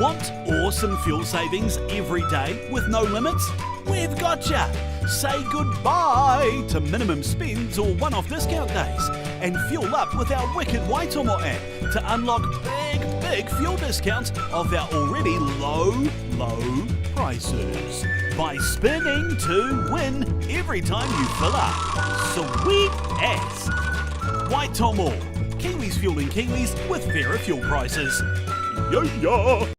Want awesome fuel savings every day with no limits? We've got ya! Say goodbye to minimum spends or one-off discount days and fuel up with our wicked Waitete app to unlock big fuel discounts off our already low prices. By spinning to win every time you fill up. Sweet as! Waitete, Kiwis fueling Kiwis with fairer fuel prices. Yeah!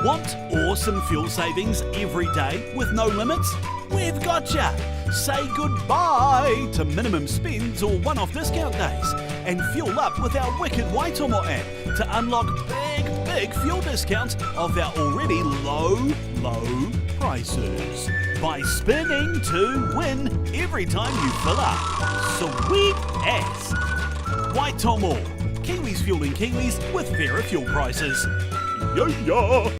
Want awesome fuel savings every day with no limits? We've got ya! Say goodbye to minimum spends or one-off discount days and fuel up with our wicked Waitete app to unlock big fuel discounts off our already low prices. By spinning to win every time you fill up. Sweet as! Waitete, Kiwis fueling Kiwis with fairer fuel prices. Yeah!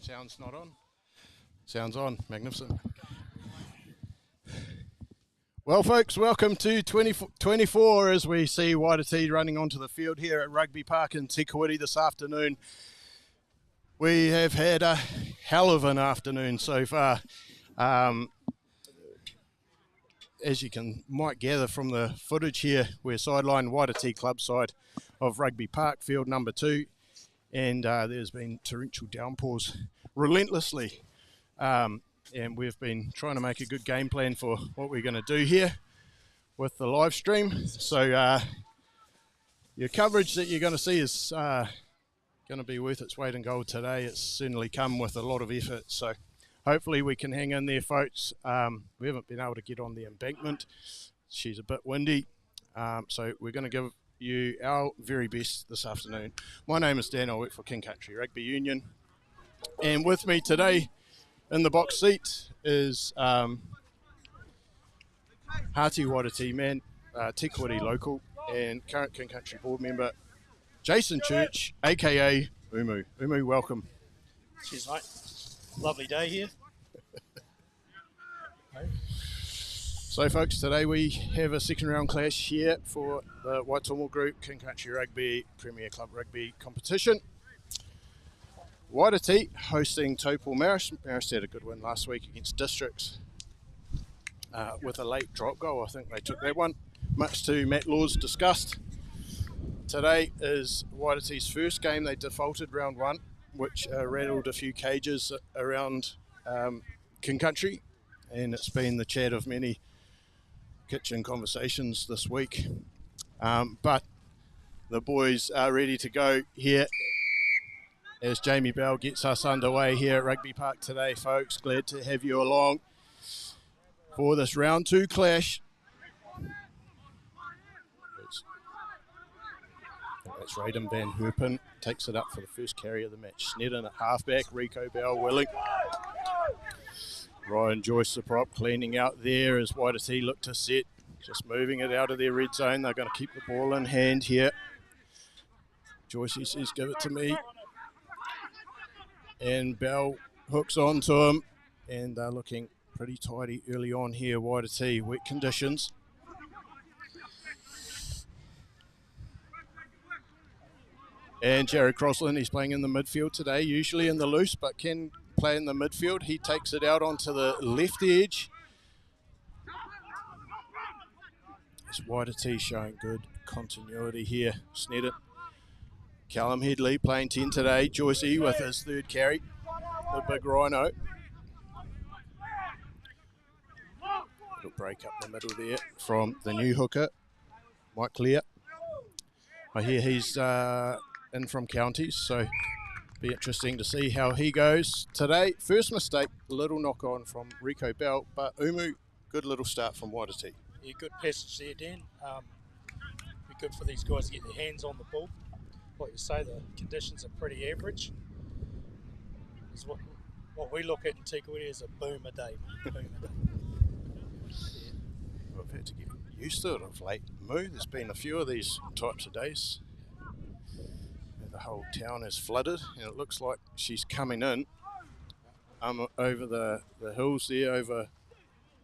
Sound's not on. Sound's on. Magnificent. Well, folks, welcome to 2024 as we see Waitete running onto the field here at Rugby Park in Te Kuiti this afternoon. We have had a hell of an afternoon so far. As you might gather from the footage here, we're sidelined Waitete club side of Rugby Park, field number 2, and there's been torrential downpours relentlessly. And we've been trying to make a good game plan for what we're going to do here with the live stream. So your coverage that you're going to see is going to be worth its weight in gold today. It's certainly come with a lot of effort. So hopefully we can hang in there, folks. We haven't been able to get on the embankment. She's a bit windy. So we're going to give you our very best this afternoon. My name is Dan. I work for King Country Rugby Union. And with me today in the box seat is Hati Waitete man, Te Kuiti local, and current King Country board member, Jason Church, a.k.a. Umu. Umu, welcome. Cheers, mate. Lovely day here. So, folks, today we have a second round clash here for the Waitomo Group King Country Rugby Premier Club Rugby competition. Waitete hosting Taupo Marist. Marist had a good win last week against Districts with a late drop goal. I think they took that one, much to Matt Law's disgust. Today is Waitete's first game. They defaulted round 1, which rattled a few cages around King Country, and it's been the chat of many kitchen conversations this week. But the boys are ready to go here as Jamie Bell gets us underway here at Rugby Park today, folks. Glad to have you along for this round 2 clash. That's Raiden Van Herpen, takes it up for the first carry of the match. Sneddon at halfback, Rico Bell willing. Ryan Joyce, the prop, cleaning out there as Waitete look to set. Just moving it out of their red zone. They're going to keep the ball in hand here. Joyce says, give it to me. And Bell hooks onto him, and they're looking pretty tidy early on here. Waitete, wet conditions. And Jared Crosland, he's playing in the midfield today, usually in the loose, but can play in the midfield. He takes it out onto the left edge. It's Waitete showing good continuity here. Sneddon. Callum Headley playing 10 today. Joycey with his third carry. The big rhino. Little break up the middle there from the new hooker, Mike Clear. I hear he's in from counties, so be interesting to see how he goes today. First mistake, a little knock on from Rico Bell, but Umu, good little start from Waitete. Yeah, good passage there, Dan. Be good for these guys to get their hands on the ball. Like you say, the conditions are pretty average. Is what we look at in Te Kuiti is a boom a day. Boom a day. Yeah. I've had to get used to it of late. There's been a few of these types of days. The whole town is flooded, and it looks like she's coming in over the hills there, over,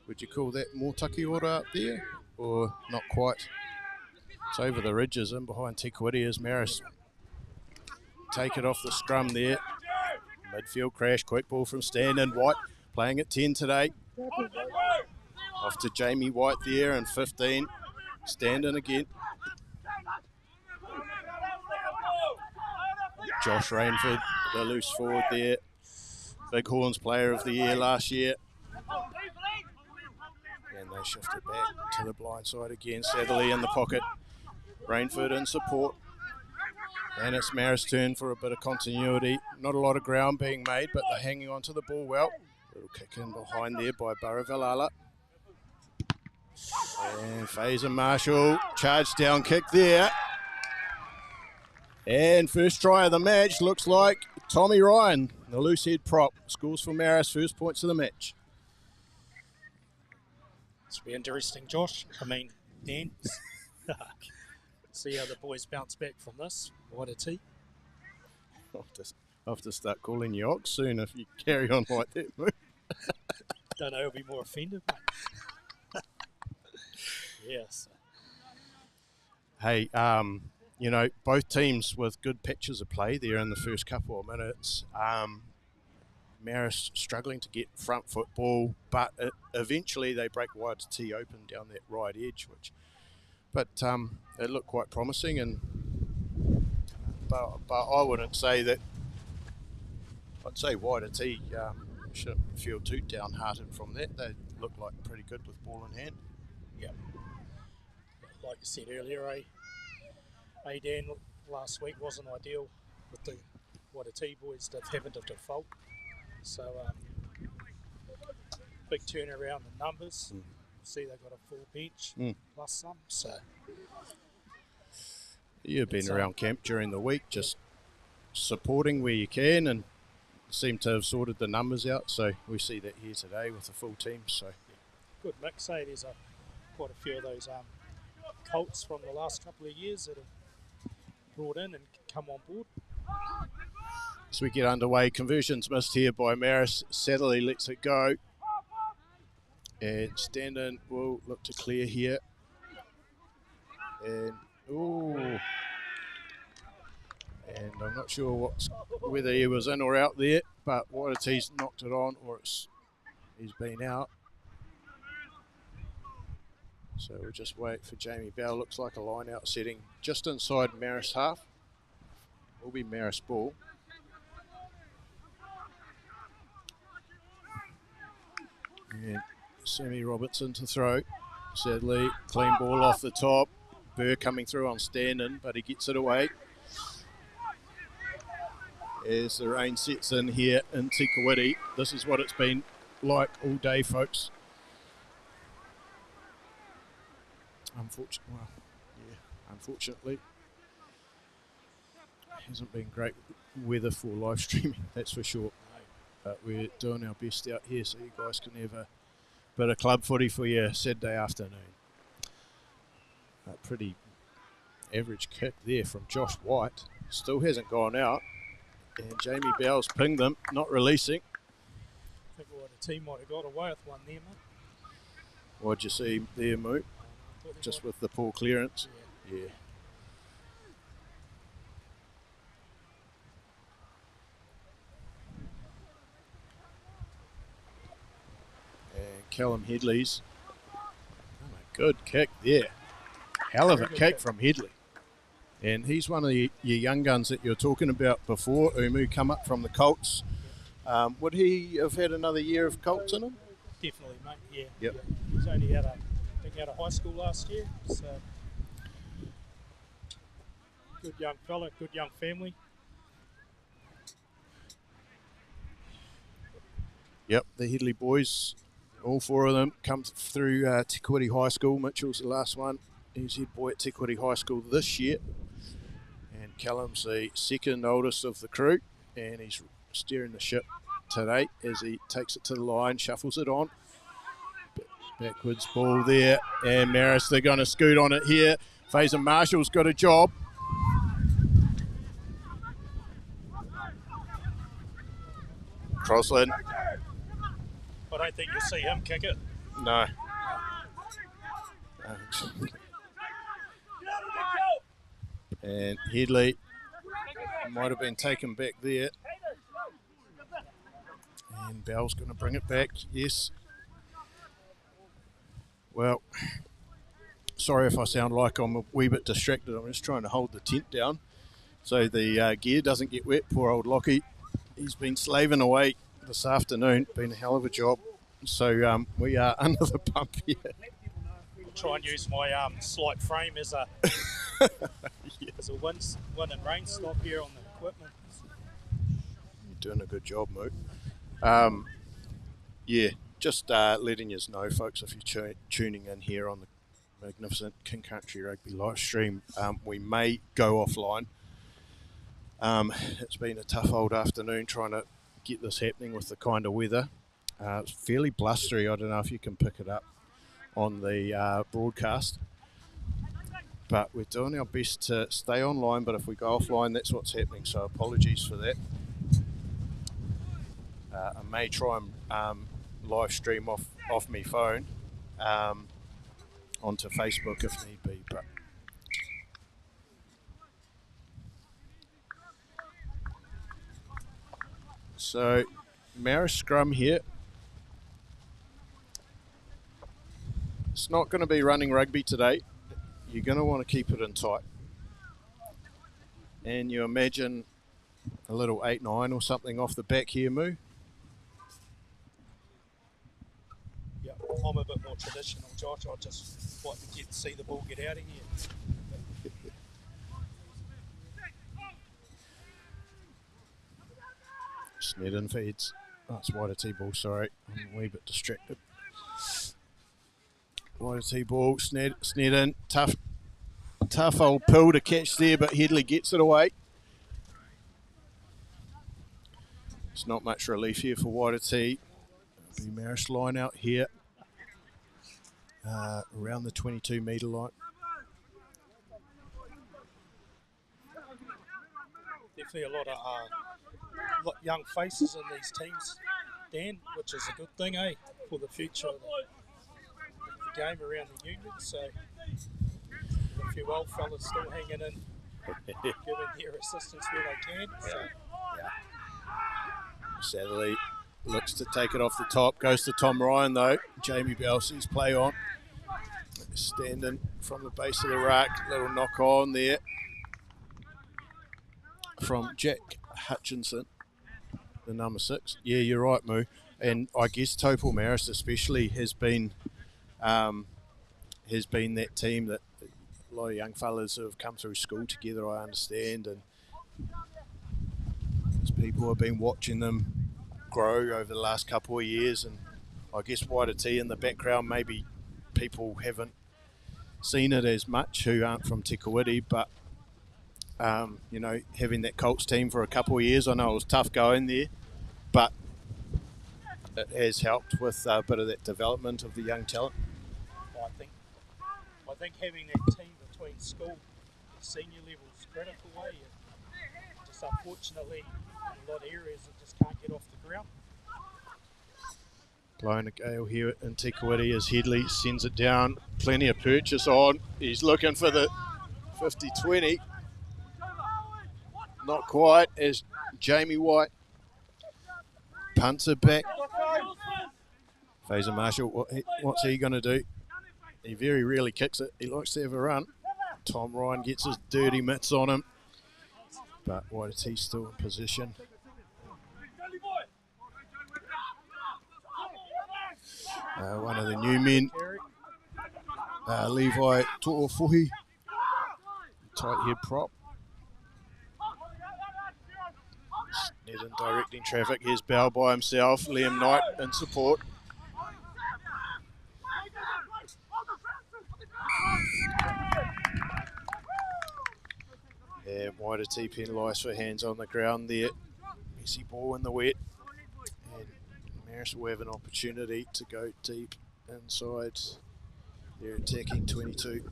would you call that Mōtakiora up there? Or not quite. It's over the ridges in behind Te Kuiti as Marist take it off the scrum there. Midfield crash, quick ball from Stan White, playing at 10 today. Off to Jamie White there and 15. Stand-in again. Josh Rainford, the loose forward there. Bighorns player of the year last year. And they shift it back to the blind side again. Satherley in the pocket. Rainford in support. And it's Marist's turn for a bit of continuity. Not a lot of ground being made, but they're hanging on to the ball well. Little kick in behind there by Baravalala. And Fazer Marshall, charge down kick there. And first try of the match looks like Tommy Ryan, the loose head prop, scores for Marist, first points of the match. This will be interesting, Josh. I mean, Dan. See how the boys bounce back from this. Waitete. I'll have to start calling you Ox soon if you carry on like that, mate. Don't know, I'll be more offended, mate. Yes. Hey, you know, both teams with good patches of play there in the first couple of minutes. Marist struggling to get front football, but eventually they break Waitete open down that right edge, but it looked quite promising. But I wouldn't say that. I'd say Waitete shouldn't feel too downhearted from that. They look like pretty good with ball in hand. Yeah. Like you said earlier, Dan, last week wasn't ideal with the Waitete boys having to default. So big turnaround in numbers. See, they've got a full bench plus some. So you've been around camp during the week, just supporting where you can, and seem to have sorted the numbers out. So we see that here today with the full team. So good mix. There's quite a few of those Colts from the last couple of years that have brought in and come on board. As we get underway, conversions missed here by Marist. Sadly lets it go. And Standen will look to clear here. And, and I'm not sure whether he was in or out there, but Waitete's knocked it on, or he's been out. So we'll just wait for Jamie Bell. Looks like a line out setting just inside Marist half. Will be Marist ball. And Sammy Robertson to throw. Sadly, clean ball off the top. Burr coming through on Standen, but he gets it away. As the rain sets in here in Kuiti. This is what it's been like all day, folks. Unfortunately, it hasn't been great weather for live streaming, that's for sure. But we're doing our best out here so you guys can have a bit of club footy for your Saturday afternoon. A pretty average kick there from Josh White. Still hasn't gone out. And Jamie Bell's pinged them, not releasing. I think the team might have got away with one there, mate. What'd you see there, Moot? Just with the poor clearance? Yeah. And Callum Headley's done a good kick there. Hell of a kick from Headley. And he's one of your young guns that you were talking about before. Umu come up from the Colts. Would he have had another year of Colts in him? Definitely, mate. Yeah. Yep. Yeah. He's only out of high school last year. So good young fella, good young family. Yep, the Headley boys, all four of them come through Kuiti High School. Mitchell's the last one. He's head boy at Kuiti High School this year. And Callum's the second oldest of the crew, and he's steering the ship today as he takes it to the line, shuffles it on. Backwards ball there, and Marist, they're going to scoot on it here. Faison Marshall's got a job. Crossland. I don't think you'll see him kick it. No. And Headley might have been taken back there. And Bell's going to bring it back, yes. Well, sorry if I sound like I'm a wee bit distracted. I'm just trying to hold the tent down so the gear doesn't get wet. Poor old Lockie. He's been slaving away this afternoon. Been a hell of a job. So we are under the pump here. I'll try and use my slight frame as a as a wind and rain stop here on the equipment. You're doing a good job, Moot. Yeah, just letting you know, folks, if you're tuning in here on the magnificent King Country Rugby live stream, we may go offline. It's been a tough old afternoon trying to get this happening with the kind of weather. It's fairly blustery. I don't know if you can pick it up on the broadcast. But we're doing our best to stay online, but if we go offline, that's what's happening. So apologies for that. I may try and live stream off my phone onto Facebook if need be. But so Marist scrum here. It's not going to be running rugby today. You're going to want to keep it in tight. And you imagine a little 8-9 or something off the back here, Moo. Yeah, I'm a bit more traditional, Josh. I just like to see the ball get out of here. Snedden feeds. Oh, it's Waitete ball, sorry. I'm a wee bit distracted. Waitete ball, Snedden. Tough old pill to catch there, but Headley gets it away. It's not much relief here for Waitete. It'll be Marist line out here. Around the 22 metre line. Definitely a lot of young faces in these teams, Dan, which is a good thing, for the future of the game around the union. So a few old fellas still hanging in, giving their assistance where they can. So. Sadly, looks to take it off the top. Goes to Tom Ryan though. Jamie Belsey's play on. Standing from the base of the ruck. Little knock on there from Jack Hutchinson, the number 6. Yeah, you're right, Moo. And I guess Taupo Marist especially has been that team that a lot of young fellas who have come through school together, I understand, and as people have been watching them grow over the last couple of years, and I guess Waitete in the background, maybe people haven't seen it as much who aren't from Te Kuiti, but having that Colts team for a couple of years, I know it was tough going there, but it has helped with a bit of that development of the young talent. I think having that team between school and senior level is critical. Just unfortunately, in a lot of areas it just can't get off the ground. Blowing a gale here in Te Kuiti as Headley sends it down. Plenty of purchase on. He's looking for the 50-20. Not quite, as Jamie White punts it back. Fazer Marshall, what's he going to do? He very rarely kicks it. He likes to have a run. Tom Ryan gets his dirty mitts on him. But Waitete's still in position. One of the new men, Levi To'ofuhi, tight head prop. Snedden directing traffic. Here's Bell by himself. Liam Knight in support. And Waitete penalised for hands on the ground there. Messy ball in the wet. And Marist will have an opportunity to go deep inside their attacking 22.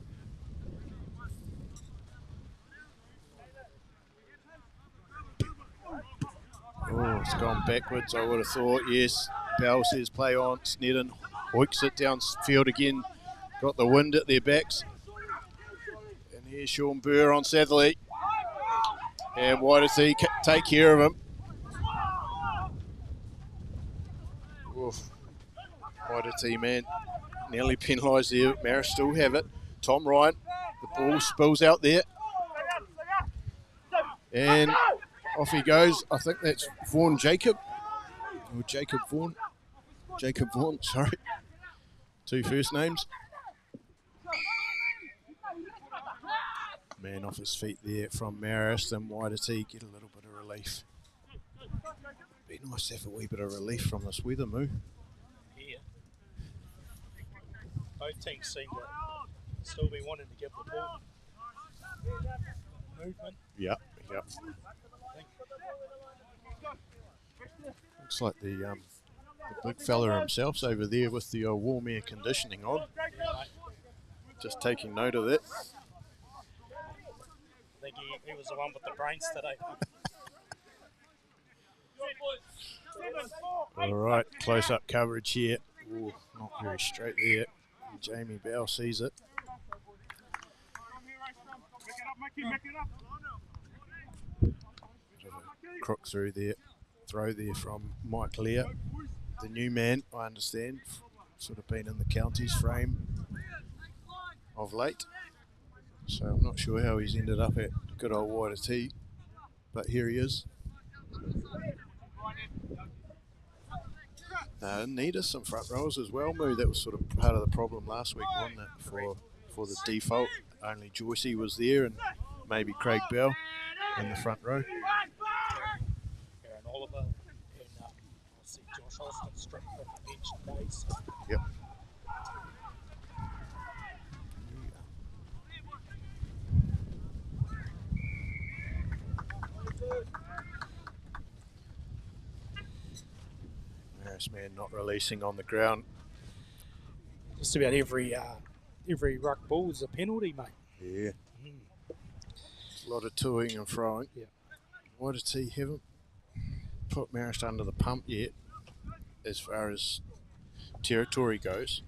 Oh, it's gone backwards, I would have thought. Yes, Bell says play on. Snedden hoiks it downfield again. Got the wind at their backs. And here's Sean Burr on Satherley. And Waitete take care of him. Oof. Waitete, man, nearly penalised there. Marist still have it. Tom Ryan, the ball spills out there. And off he goes. I think that's Vaughan Jacob. Or Jacob Vaughan. Jacob Vaughan, sorry. 2 first names. Man off his feet there from Marist, and Waitete get a little bit of relief. Be nice to have a wee bit of relief from this weather, Moo. Yeah. Both teams seem to still be wanting to give the ball movement. Yep. Looks like the big fella himself's over there with the warm air conditioning on. Just taking note of that. I think he was the one with the brains today. All right, close-up coverage here. Ooh, not very straight there. Jamie Bell sees it. Bit of a crook through there. Throw there from Mike Lear, the new man, I understand. Sort of been in the county's frame of late. So I'm not sure how he's ended up at good old Waitete, but here he is. Need us some front rows as well, Moo. That was sort of part of the problem last week, wasn't it? For the default, only Joycey was there and maybe Craig Bell in the front row. Aaron Oliver and I see Josh Austin stripped from the bench today. So. Yep. Marist man not releasing on the ground. Just about every ruck ball is a penalty, mate. Yeah. A lot of toing and froing. Yeah. Waitete haven't put Marist under the pump yet as far as territory goes.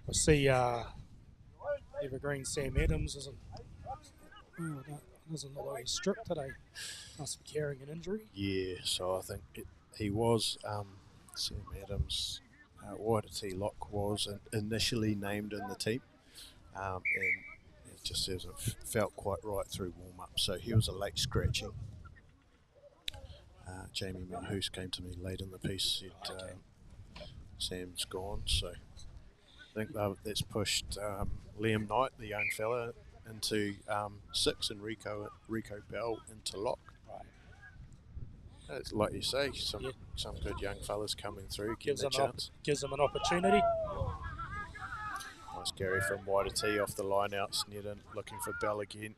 I see Evergreen Sam Adams doesn't look like he's stripped today. Must be carrying an injury. Yeah, so I think he was Sam Adams. Waitete Lock was initially named in the team, and it just hasn't felt quite right through warm-up. So he was a late scratching. Jamie Milhouse came to me late in the piece, said Sam's gone. So I think that's pushed Liam Knight, the young fella, into 6 and Rico Bell into lock. It's like you say, some good young fellas coming through, gives them a chance. Gives them an opportunity. Nice Gary from Waitete off the line out, Snedden looking for Bell again.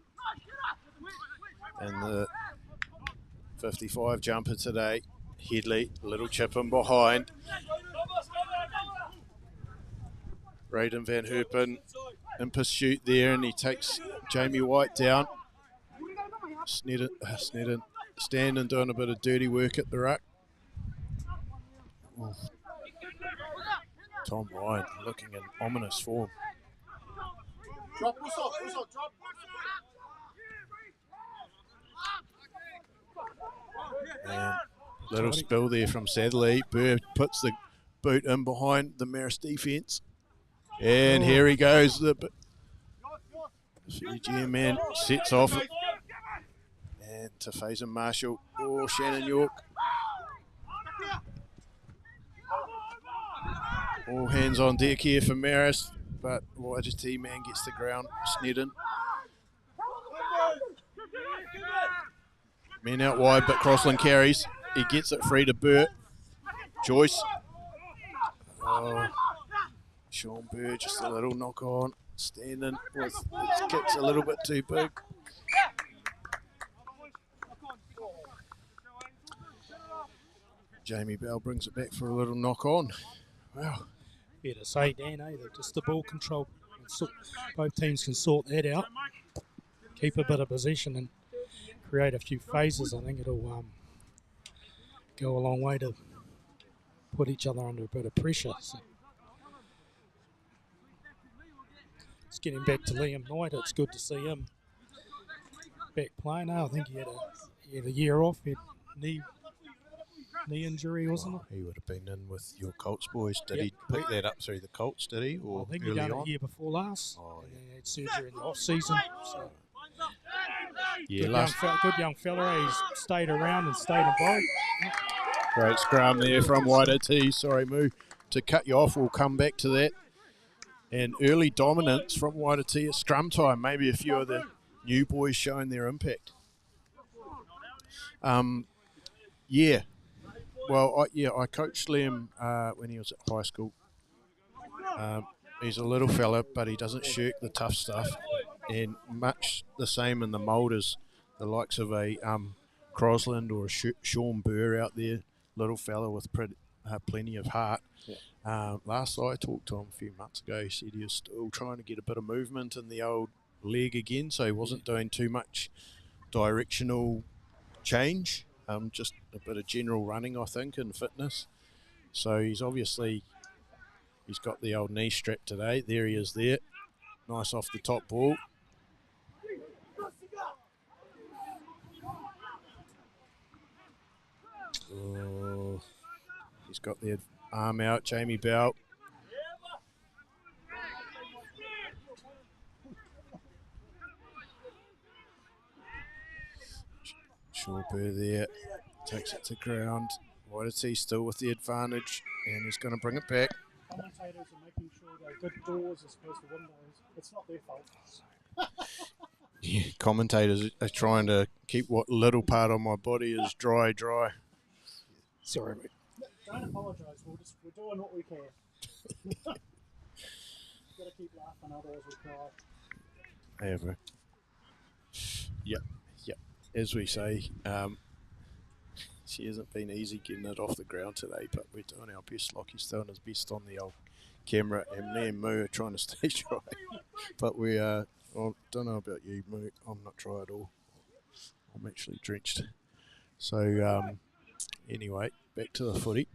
And the 55 jumper today, Headley, little chip in behind. Raiden Van Herpen in pursuit there, and he takes Jamie White down. Snedden standing doing a bit of dirty work at the ruck. Ooh. Tom Ryan looking in ominous form. Drop, drop. And little spill there from Sadley. Burr puts the boot in behind the Marist defence. And here he goes. The GM man sets off. And to Faison Marshall. Oh, Shannon York. All hands on deck here for Marist. But Waitete man gets the ground. Snedden. Men out wide, but Crossland carries. He gets it free to Burt. Joyce. Oh, Sean Burr just a little knock on. Standing with his kicks a little bit too big. Jamie Bell brings it back for a little knock on. Wow. Yeah, to say, Dan, that just the ball control. Both teams can sort that out. Keep a bit of possession and create a few phases. I think it'll go a long way to put each other under a bit of pressure. So it's getting back to Liam Knight. It's good to see him back playing now. I think he had a year off. He had knee injury, wasn't it? He would have been in with your Colts boys. Did he pick that up through the Colts, did he? Or I think he done it a year before last. Oh, yeah. He had surgery in the off-season. So. Yeah, good young fella. He's stayed around and stayed involved. Great scrum there from Waitete. Sorry, Moo, to cut you off. We'll come back to that. And early dominance from Waitete at scrum time. Maybe a few of the new boys showing their impact. Yeah. Well, I coached Liam when he was at high school. He's a little fella, but he doesn't shirk the tough stuff. And much the same in the mould as the likes of a Crossland or a Sean Burr out there, little fella with plenty of heart. Yeah. Last I talked to him a few months ago, he said he was still trying to get a bit of movement in the old leg again, so he wasn't doing too much directional change, just a bit of general running, I think, and fitness. So he's got the old knee strap today. There he is there. Nice off the top ball. Oh, he's got the arm out, Jamie Bell. Shawper there, takes it to ground. Waitete still with the advantage, and he's going to bring it back. Commentators are making sure they're good doors as opposed to windows. It's not their fault. Yeah, commentators are trying to keep what little part of my body is dry. Sorry, mate. Don't apologise. We're doing what we can. Got to keep laughing, otherwise we cry. Ever. Yep. As we say, she hasn't been easy getting it off the ground today, but we're doing our best. Lockie's doing his best on the old camera, and me and Moo are trying to stay dry. But we are, I don't know about you, Moo. I'm not dry at all. I'm actually drenched. So, anyway, back to the footy.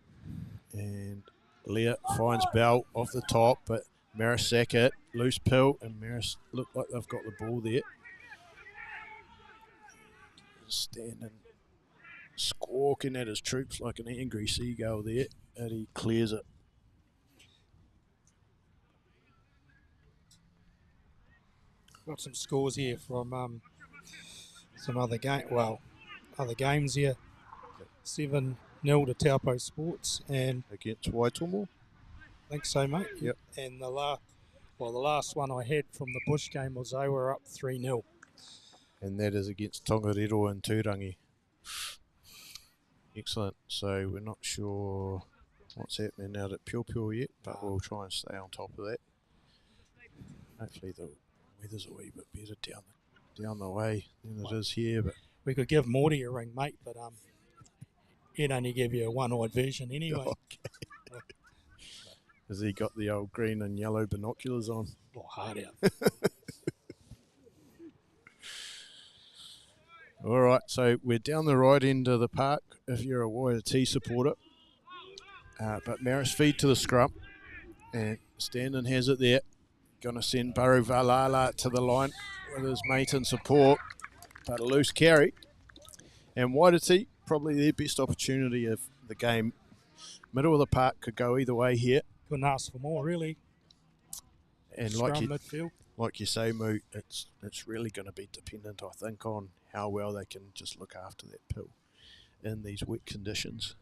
And Leah finds Bell off the top, but Marist sack it. Loose pill, and Marist look like they've got the ball there. Standing, squawking at his troops like an angry seagull there, and he clears it. Got some scores here from some other games here. 7-0 to Taupo Sports, and Against Waitete. I think so, mate. Yep. And the last one I had from the Bush game was they were up 3-0. And that is against Tongariro and Turangi. Excellent. So we're not sure what's happening out at Pio yet, but we'll try and stay on top of that. Hopefully the weather's a wee bit better down the way than it is here. But We could give Morty a ring, mate, but he'd only give you a one-eyed version anyway. Okay. Has he got the old green and yellow binoculars on? Oh, hard out. All right, so we're down the right end of the park if you're a Waitete supporter. But Marist feed to the scrum, and Standen has it there. Going to send Baru Valala to the line with his mate in support, but a loose carry. And Waitete, probably their best opportunity of the game. Middle of the park could go either way here. Couldn't ask for more, really. And Scrum like midfield. like you say, Moo, it's really going to be dependent, I think, on how well they can just look after that pill in these wet conditions.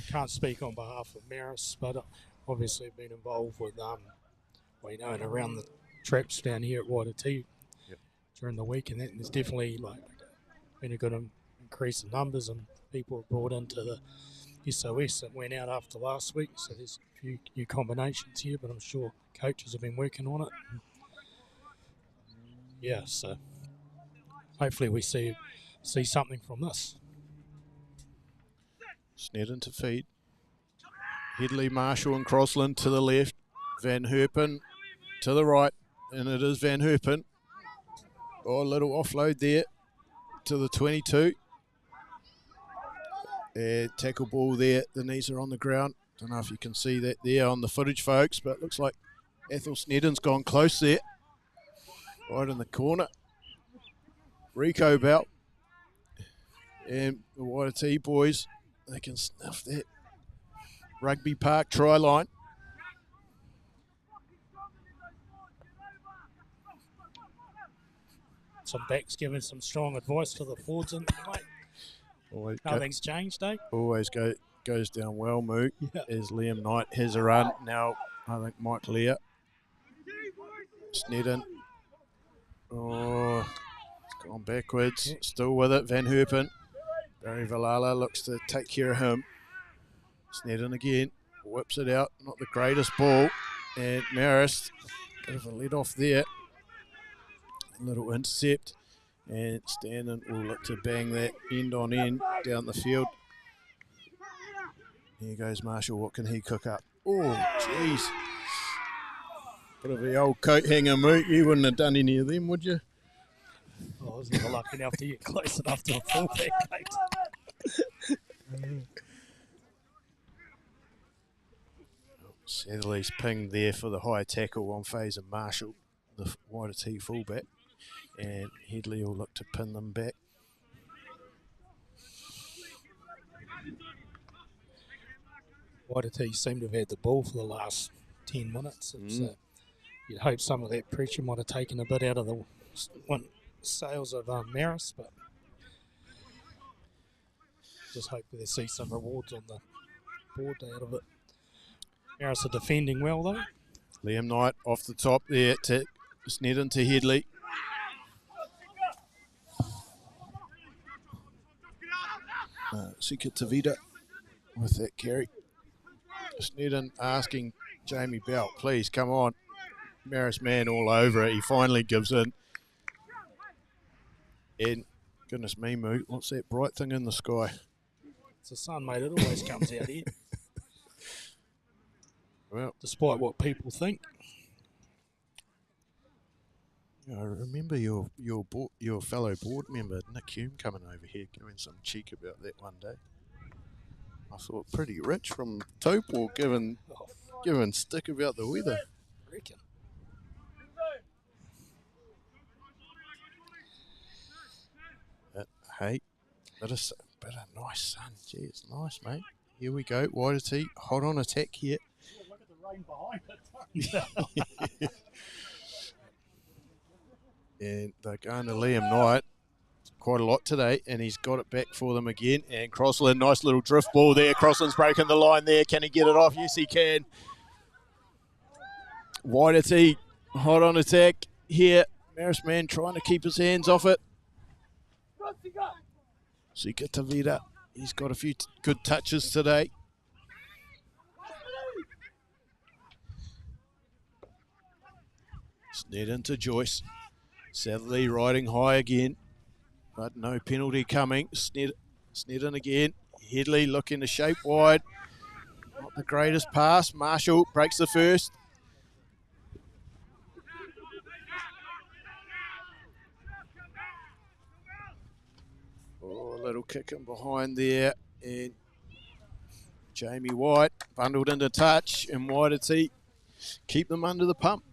Can't speak on behalf of Marist, but obviously been involved with, and around the traps down here at Waitete during the week, and there's definitely been a good increase in numbers, and people were brought into the SOS that went out after last week. So there's a few new combinations here, but I'm sure coaches have been working on it. Yeah, so hopefully we see something from this. Snedden to feed. Headley, Marshall and Crossland to the left. Van Herpen to the right. And it is Van Herpen. Oh, a little offload there to the 22. Tackle ball there. The knees are on the ground. Don't know if you can see that there on the footage, folks, but it looks like Ethel Snedden's gone close there. Right in the corner. Rico Bell. And the Waitete boys, they can snuff that Rugby Park try line. Some backs giving some strong advice to the forwards, and nothing's changed, eh? Always goes down well, Moo. Yeah. As Liam Knight has a run. Now, I think Mike Lear. Snedden. Oh, it's gone backwards. Still with it, Van Herpen. Barry Valala looks to take care of him. Snedden again. Whips it out. Not the greatest ball. And Marist, bit of a let off there. A little intercept. And Standen will look to bang that end on end down the field. Here goes Marshall. What can he cook up? Oh, jeez. Bit of the old coat hanger, Moot. You wouldn't have done any of them, would you? I was never lucky enough to get close enough to a fullback, mate. Satherley's pinged there for the high tackle on Fazer Marshall, the Waitete fullback. And Headley will look to pin them back. Waitete seem to have had the ball for the last 10 minutes. You'd hope some of that pressure might have taken a bit out of the sails of Marist, but just hope they see some rewards on the board out of it. Marist are defending well, though. Liam Knight off the top there to Snedden to Headley. Sika Tavita with that carry. Snedden asking Jamie Bell, please come on. Marist man all over it. He finally gives in. And goodness me, Moot, what's that bright thing in the sky? It's the sun, mate. It always comes out here. Well, despite what people think. I remember your fellow board member, Nick Hume, coming over here giving some cheek about that one day. I thought pretty rich from Taupo giving stick about the weather. I reckon. Hey, bit of nice sun. Gee, it's nice, mate. Here we go. Waitete, hot on attack here. Look at the rain behind it. And they're going to Liam Knight quite a lot today, and he's got it back for them again. And Crossland, nice little drift ball there. Crossland's breaking the line there. Can he get it off? Yes, he can. Waitete, hot on attack here. Marist man trying to keep his hands off it. Sika Tavita, he's got a few good touches today. Snedden to Joyce. Satherley riding high again, but no penalty coming. Snedden again. Headley looking to shape wide. Not the greatest pass. Marshall breaks the first. Oh, a little kick in behind there. And Jamie White bundled into touch, and Waitete keep them under the pump.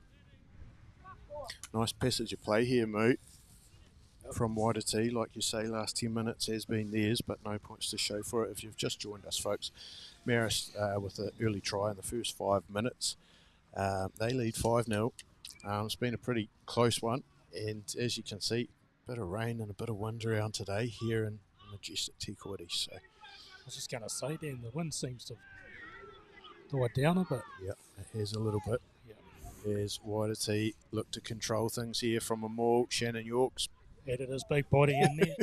Nice passage of play here, Moot, from Waitete. Like you say, last 10 minutes has been theirs, but no points to show for it. If you've just joined us, folks, Marist with an early try in the first 5 minutes. They lead 5-0. It's been a pretty close one, and as you can see, a bit of rain and a bit of wind around today here in majestic Te Kuiti. So, I was just going to say, Dan, the wind seems to die down a bit. yeah, it has a little bit. As Waitete look to control things here from a maul. Shannon York's added his big body in there.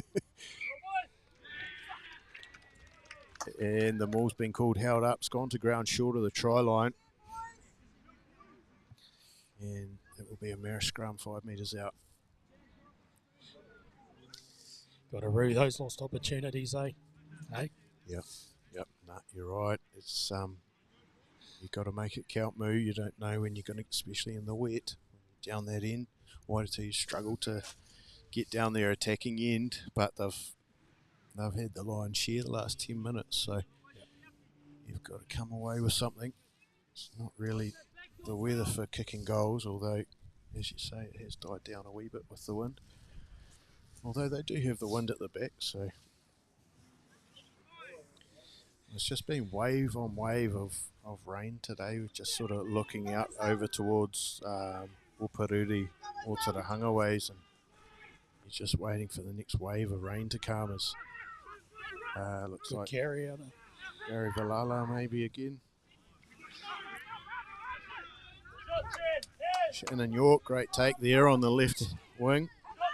And the maul's been called held up. It's gone to ground short of the try line. And it will be a Marist scrum 5 metres out. Got to rue those lost opportunities, eh? Hey? Yep. No, you're right. It's you've got to make it count, Moo. You don't know when you're going to, especially in the wet, down that end. Waitete struggled to get down their attacking end, but they've had the lion's share the last 10 minutes, so you've got to come away with something. It's not really the weather for kicking goals, although, as you say, it has died down a wee bit with the wind. Although they do have the wind at the back, so it's just been wave on wave of rain today. We're just sort of looking out over towards Upururi or to the Hungaways, and he's just waiting for the next wave of rain to come. As looks Good like carry out Gary Valala maybe again. Shannon York, great take there on the left wing,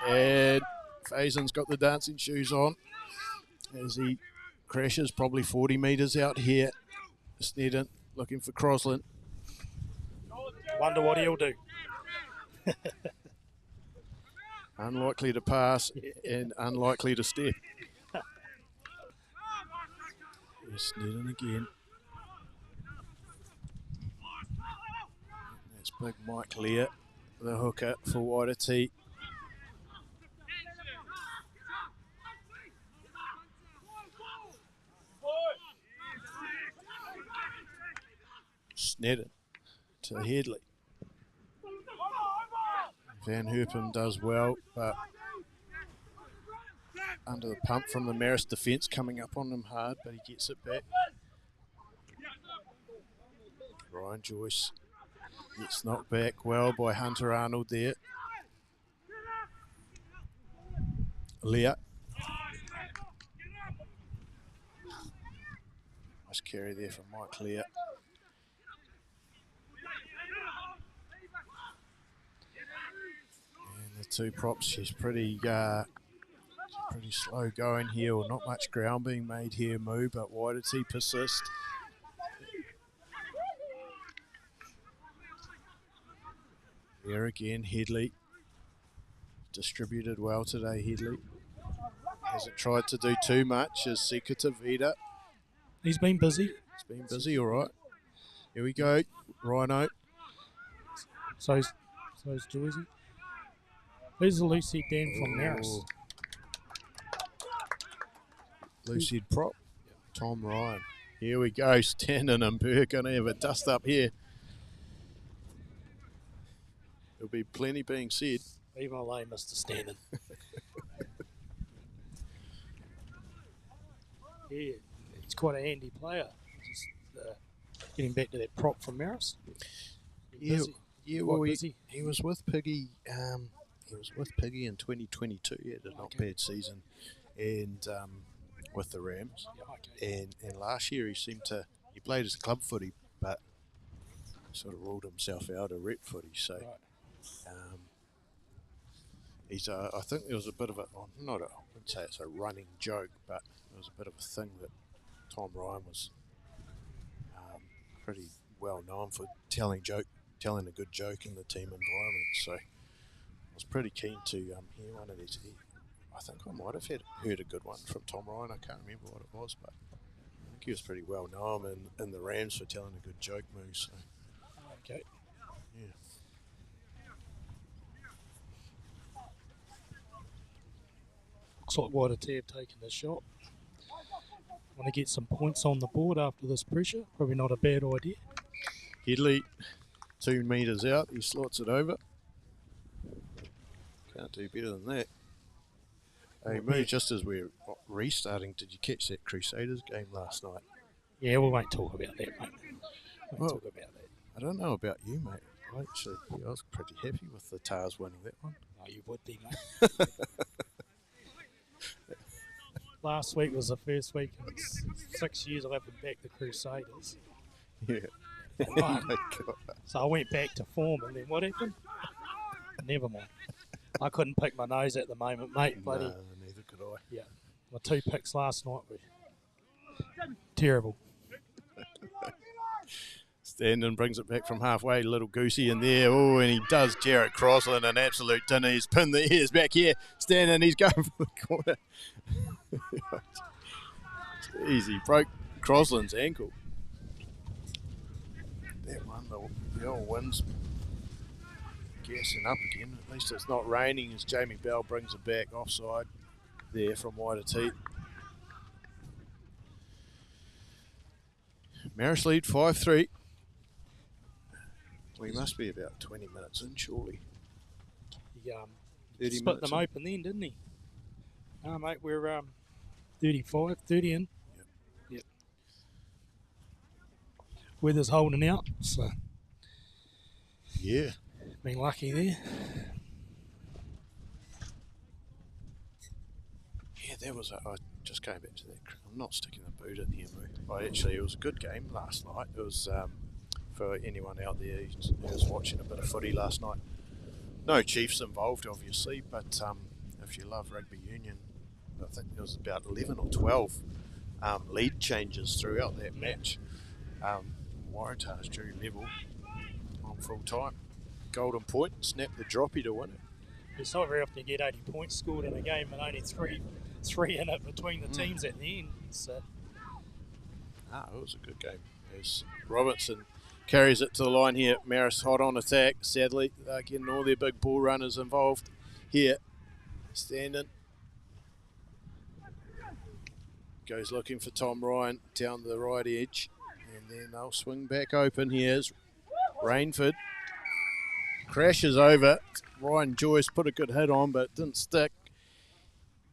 and Fazen's got the dancing shoes on as he crashes probably 40 metres out here. Snedden looking for Crossland. Wonder what he'll do. Unlikely to pass and unlikely to step. Here's Snedden again. It's big Mike Lear, the hooker for Waitete. Snetted to Headley. Van Herpen does well, but under the pump from the Marist defence, coming up on him hard, but he gets it back. Ryan Joyce gets knocked back well by Hunter Arnold there. Leah. Nice carry there from Mike Leah. And the two props, she's pretty slow going here, or not much ground being made here, Moo, but Waitete persist. There again, Headley. Distributed well today, Headley. Hasn't tried to do too much as Sekata Vida. He's been busy. He's been busy, all right. Here we go, Rhino. So's Joycey. There's a loose head Dan from Marist. Loose head prop, Tom Ryan. Here we go, Standen and Burr going to have a dust up here. There'll be plenty being said. Leave him alone, Mr. Standen. Yeah, he's quite a handy player. Just getting back to that prop from Marist. Yeah, well, he was with Piggy. He was with Piggy in 2022. He had a not bad season, and with the Rams. Yeah, okay. And last year he played as club footy, but sort of ruled himself out of rep footy. So. Right. He's. I think there was a bit of I wouldn't say it's a running joke, but there was a bit of a thing that Tom Ryan was pretty well known for telling a good joke in the team environment. So I was pretty keen to hear one of these. I think I might have heard a good one from Tom Ryan. I can't remember what it was, but I think he was pretty well known in the Rams for telling a good joke, Moo. So Okay. yeah. Looks like Waitete have taken the shot. Want to get some points on the board after this pressure. Probably not a bad idea. Headley, 2 metres out, he slots it over. Can't do better than that. Hey, Moo, just as we're restarting, did you catch that Crusaders game last night? Yeah, we won't talk about that, mate. Won't talk about that. I don't know about you, mate. I was pretty happy with the Tars winning that one. No, you would be, mate. Last week was the first week in 6 years I've been back to Crusaders. Yeah. Oh my God. So I went back to form, and then what happened? Never mind. I couldn't pick my nose at the moment, mate. Bloody. No, neither could I. Yeah. My 2 picks last night were terrible. Standen brings it back from halfway, little Goosey in there. Oh, and he does Jarrett Crossland an absolute dinner. He's pinned the ears back here. Standen, he's going for the corner. Jeez, he broke Crossland's ankle. That one, the old wind's gassing up again. At least it's not raining as Jamie Bell brings it back offside there from Waitete. Marist lead 5-3. We must be about 20 minutes in, surely. He split them open then, didn't he? No, mate, we're 30 in. Yep. Weather's holding out, so Yeah. been lucky there. Yeah, there was I just came back to that. I'm not sticking the boot in here, mate. It was a good game last night. It was for anyone out there who was watching a bit of footy last night. No Chiefs involved, obviously, but if you love rugby union, I think there was about 11 or 12 lead changes throughout that match. Waratahs drew level on full time. Golden point, snapped the droppy to win it. It's not very often you get 80 points scored in a game and only three in it between the teams at the end. So. It was a good game. As Robertson carries it to the line here. Marist hot on attack. Sadly, they're getting all their big ball runners involved here. Standing. Goes looking for Tom Ryan down the right edge. And then they'll swing back open. Here's Rainford. Crashes over. Ryan Joyce put a good hit on, but it didn't stick.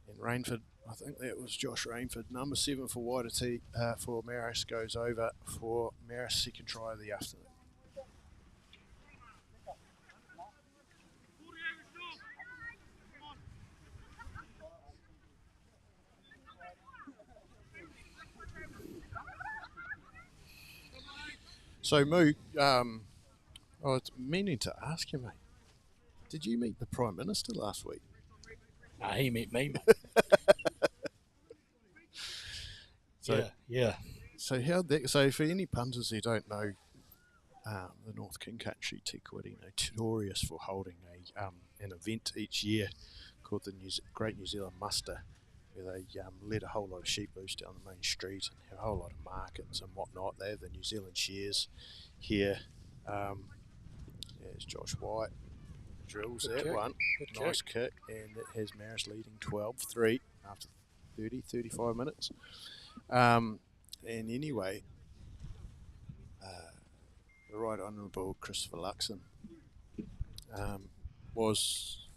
And Rainford, I think that was Josh Rainford, number 7 for Waitete, for Marist, goes over for Marist, second try of the afternoon. So, Moo, I was meaning to ask you, mate, did you meet the Prime Minister last week? Nah, he met me, mate. So, yeah. So so for any punters who don't know, the North King Country Te Kuiti, notorious for holding an event each year called the Great New Zealand Muster, where they let a whole lot of sheep loose down the main street and have a whole lot of markets and whatnot. They have the New Zealand shares here. There's Josh White, drills Good that kick. one. Good Nice kick, and it has Marist leading 12-3 after 35 minutes. And anyway, the Right Honourable Christopher Luxon was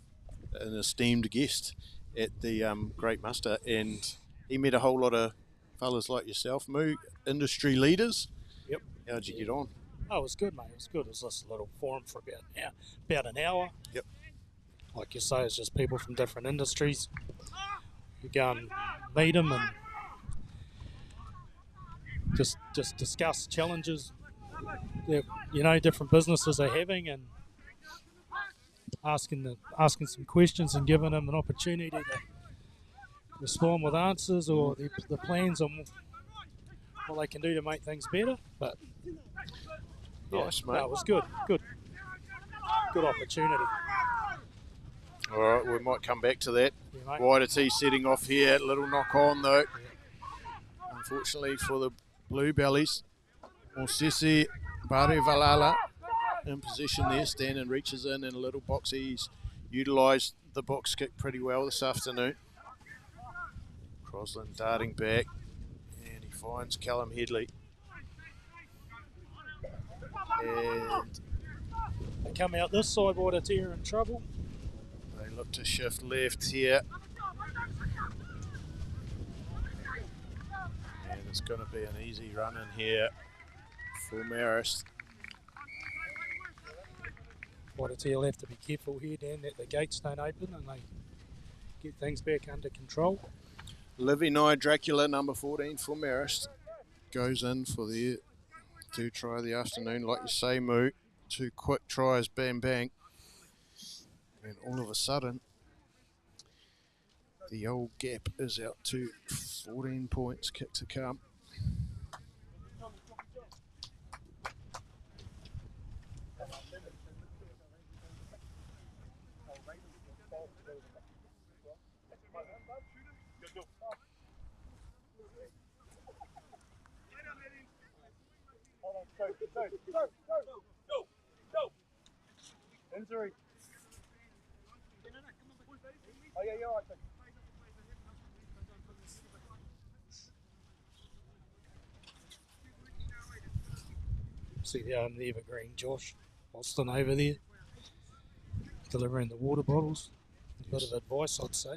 an esteemed guest at the Great Muster, and he met a whole lot of fellas like yourself, Moo, industry leaders. Yep. How'd you get on? Oh, it was good, mate. It was good. It was just a little forum for about an hour. Yep. Like you say, it's just people from different industries. You go and meet them and just discuss challenges that, different businesses are having, and asking some questions and giving them an opportunity to respond with answers or the plans on what they can do to make things better. But Nice, mate. no, it was good opportunity. All right, we might come back to that. Yeah, mate. Waitete setting off here, little knock on though. Unfortunately for the Blue Bellies, Mosisi Barevalala in position there, standing, reaches in a little box. He's utilised the box kick pretty well this afternoon. Crosland darting back, and he finds Callum Headley. And They come out this side, Waitete are in trouble. they look to shift left here. And it's going to be an easy run in here for Marist. Waitete will have to be careful here, Dan, that the gates don't open and they get things back under control. Livy Nye Dracula, number 14 for Marist, goes in for the 2 try of the afternoon. Like you say, Moo, 2 quick tries, bang, bang. And all of a sudden, the old gap is out to 14 points, kick to come. Injury. Oh yeah, you're right. See the evergreen Josh Austin over there, delivering the water bottles. A bit of advice, I'd say.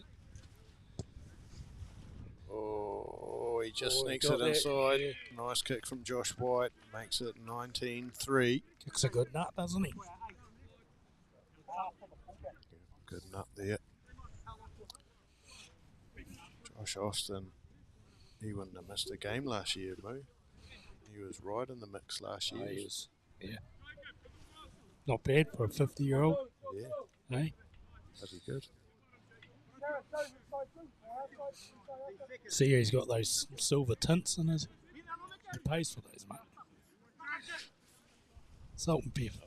Oh, he just Oh, he sneaks got it that, inside. yeah. Nice kick from Josh White, makes it 19-3. Kicks a good nut, doesn't he? Good nut there. Josh Austin, he wouldn't have missed a game last year, Moo. He was right in the mix last year. He was, yeah. Not bad for a 50-year-old. Yeah, Hey, that'd be good. see, he's got those silver tints in his. He pays for those, mate. Salt and pepper.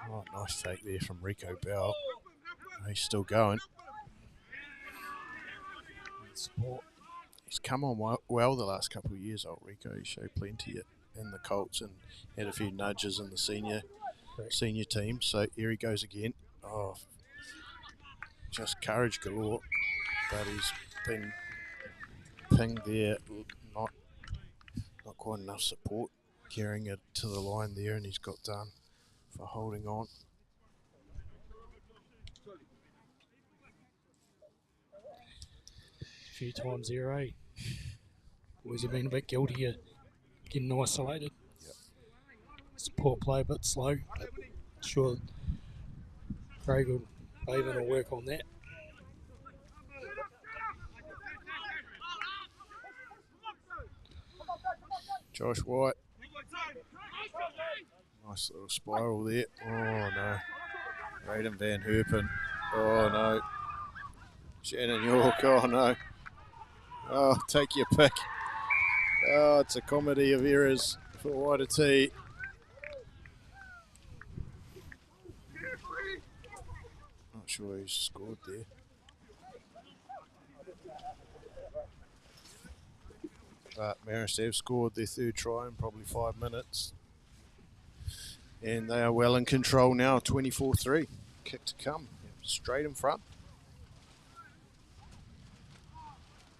Oh, nice take there from Rico Bell. He's still going. Sport. He's He's come on well the last couple of years, old Rico. He showed plenty in the Colts and had a few nudges in the senior team. So here he goes again. Oh, just courage galore. But he's been pinged there. Not quite enough support carrying it to the line there, and he's got done for holding on. A few times there, eh? Boys have been a bit guilty of getting isolated. Yep. Support play a bit slow. But sure, Craig will work on that. Josh White. Nice little spiral there. Oh no. Raiden Van Herpen. Oh no. Shannon York. Oh no. Oh, take your pick. Oh, it's a comedy of errors for Waitete. Not sure who's scored there. But Marist have scored their third try in probably 5 minutes. And they are well in control now, 24-3. Kick to come, straight in front.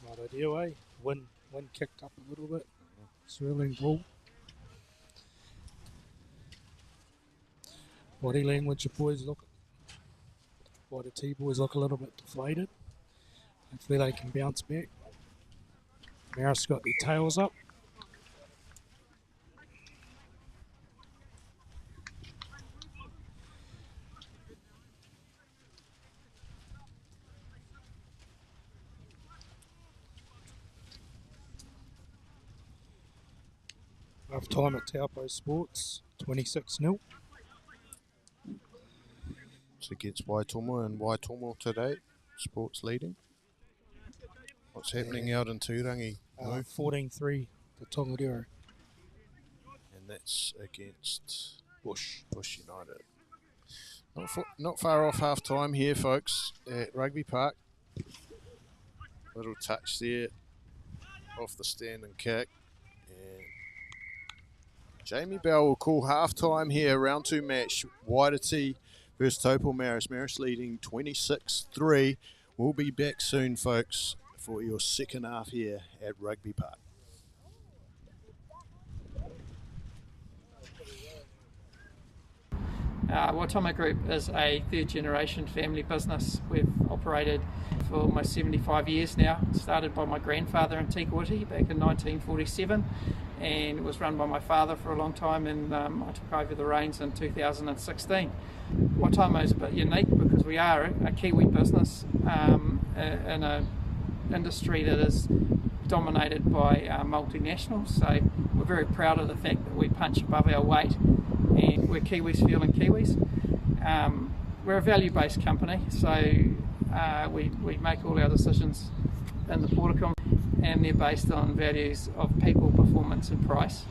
Right idea, eh? Wind kicked up a little bit. Swirling ball. Body language, the boys look. Waitete boys look a little bit deflated. Hopefully they can bounce back. Marist got their tails up. Half time at Taupo Sports, 26-0. It's against Waitomo and Waitomo today. Sports leading. What's happening out in Turangi? 14-3 to Tongariro. And that's against Bush United. Not far off half time here, folks, at Rugby Park. Little touch there off the standing kick. And Jamie Bell will call half time here, round 2 match. Waitete versus Taupo Marist. Marist leading 26-3. We'll be back soon, folks, for your second half here at Rugby Park. Waitomo Group is a third generation family business. We've operated for almost 75 years now. Started by my grandfather in Kuiti back in 1947 and it was run by my father for a long time, and I took over the reins in 2016. Waitomo is a bit unique because we are a Kiwi business in an industry that is dominated by multinationals, so we're very proud of the fact that we punch above our weight and we're Kiwis fueling Kiwis. We're a value-based company, so we make all our decisions in the Porticom, and they're based on values of people, performance and price.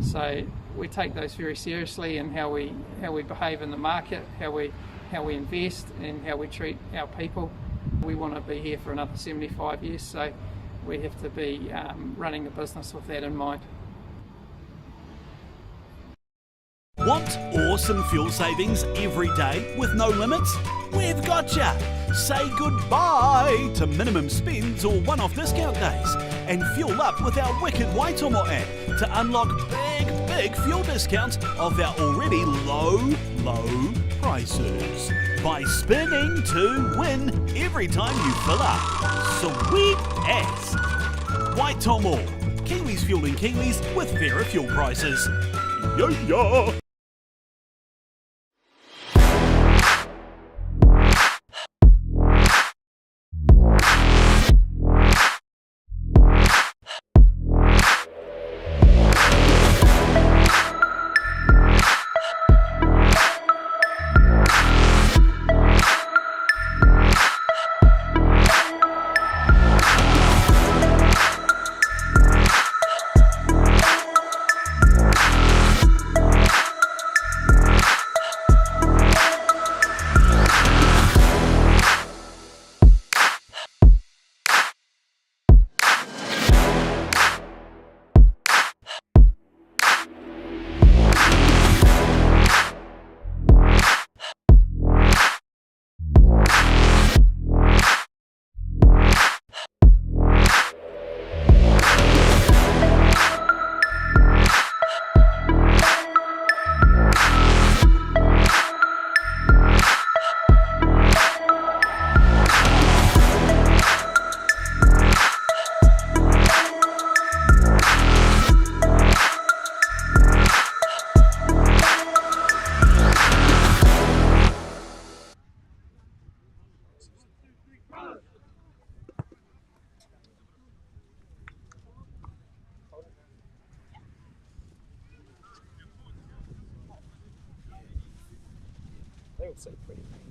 So we take those very seriously in how we behave in the market, how we invest and how we treat our people. We want to be here for another 75 years, so we have to be running the business with that in mind. Want awesome fuel savings every day with no limits? We've got ya! Say goodbye to minimum spends or one-off discount days and fuel up with our wicked Waitomo app to unlock big fuel discounts off our already low prices by spinning to win every time you fill up. Sweet as! Waitomo, Kiwis fueling Kiwis with fairer fuel prices. Yeah! also pretty.